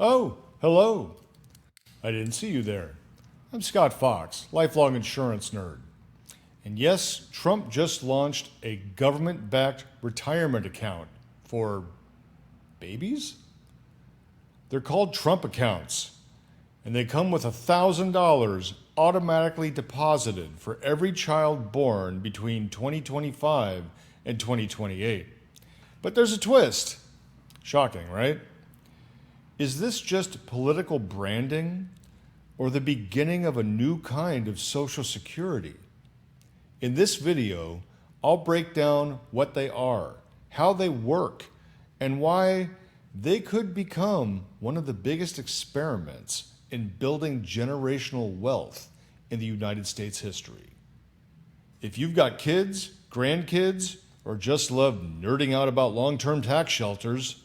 Oh, hello. I didn't see you there. I'm Scott Fox, lifelong insurance nerd. And yes, Trump just launched a government-backed retirement account for babies? They're called Trump accounts, and they come with $1,000 automatically deposited for every child born between 2025 and 2028. But there's a twist. Shocking, right? Is this just political branding or the beginning of a new kind of Social Security? In this video, I'll break down what they are, how they work, and why they could become one of the biggest experiments in building generational wealth in the United States history. If you've got kids, grandkids, or just love nerding out about long-term tax shelters,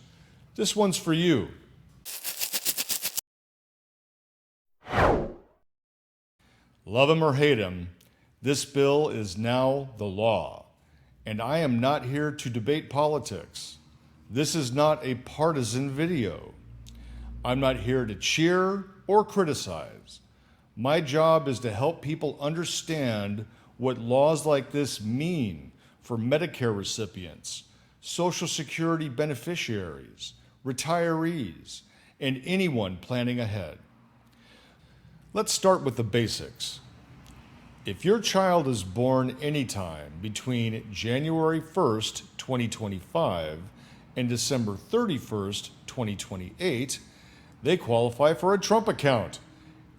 this one's for you. Love him or hate him, this bill is now the law, and I am not here to debate politics. This is not a partisan video. I'm not here to cheer or criticize. My job is to help people understand what laws like this mean for Medicare recipients, Social Security beneficiaries, retirees, and anyone planning ahead. Let's start with the basics. If your child is born anytime between January 1st, 2025 and December 31st, 2028, they qualify for a Trump account,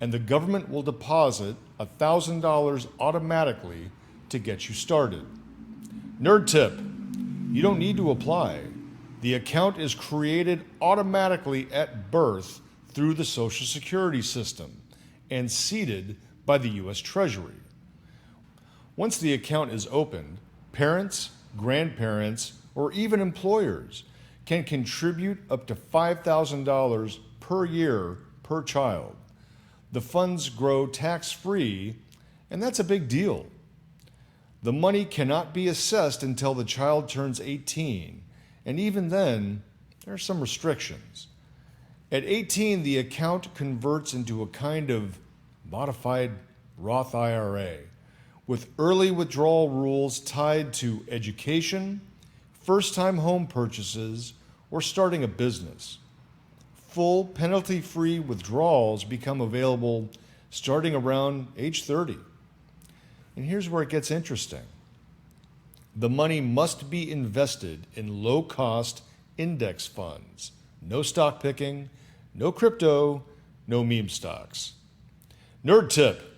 and the government will deposit $1,000 automatically to get you started. Nerd tip, you don't need to apply. The account is created automatically at birth through the Social Security system and seeded by the U.S. Treasury. Once the account is opened, parents, grandparents, or even employers can contribute up to $5,000 per year per child. The funds grow tax-free, and that's a big deal. The money cannot be assessed until the child turns 18, and even then, there are some restrictions. At 18, the account converts into a kind of modified Roth IRA, with early withdrawal rules tied to education, first-time home purchases, or starting a business. Full penalty-free withdrawals become available starting around age 30. And here's where it gets interesting. The money must be invested in low-cost index funds. No stock picking, no crypto, no meme stocks. Nerd tip.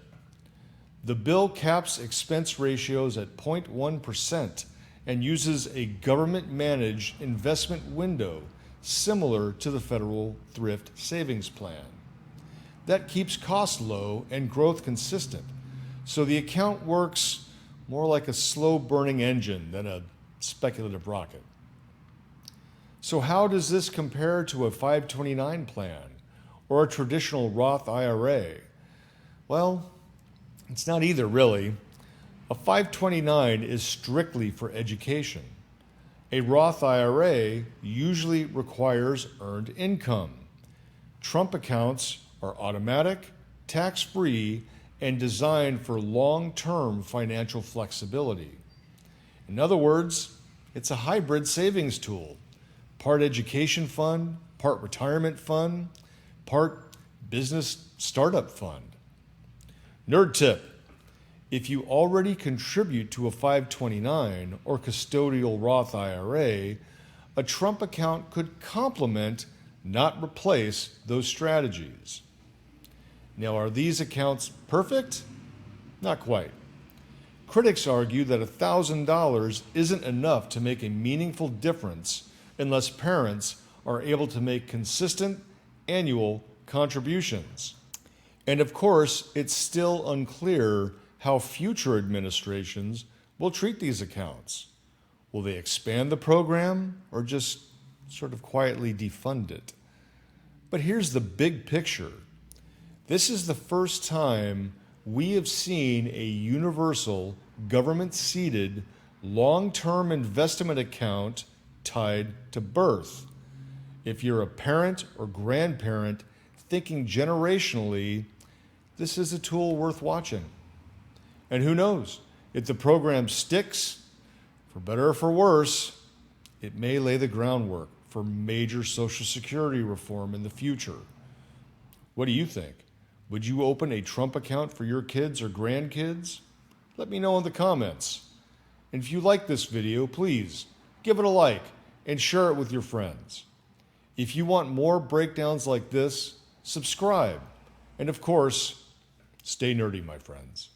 The bill caps expense ratios at 0.1% and uses a government-managed investment window similar to the federal thrift savings plan. That keeps costs low and growth consistent, so the account works more like a slow-burning engine than a speculative rocket. So how does this compare to a 529 plan or a traditional Roth IRA? Well, it's not either, really. A 529 is strictly for education. A Roth IRA usually requires earned income. Trump accounts are automatic, tax-free, and designed for long-term financial flexibility. In other words, it's a hybrid savings tool. Part education fund, part retirement fund, part business startup fund. Nerd tip. If you already contribute to a 529 or custodial Roth IRA, a Trump account could complement, not replace, those strategies. Now, are these accounts perfect? Not quite. Critics argue that $1,000 isn't enough to make a meaningful difference unless parents are able to make consistent annual contributions. And of course, it's still unclear how future administrations will treat these accounts. Will they expand the program or just sort of quietly defund it? But here's the big picture. This is the first time we have seen a universal government-seeded long-term investment account tied to birth. If you're a parent or grandparent thinking generationally, this is a tool worth watching. And who knows, if the program sticks, for better or for worse, it may lay the groundwork for major Social Security reform in the future. What do you think? Would you open a Trump account for your kids or grandkids? Let me know in the comments. And if you like this video, please give it a like and share it with your friends. If you want more breakdowns like this, subscribe. And of course, stay nerdy, my friends.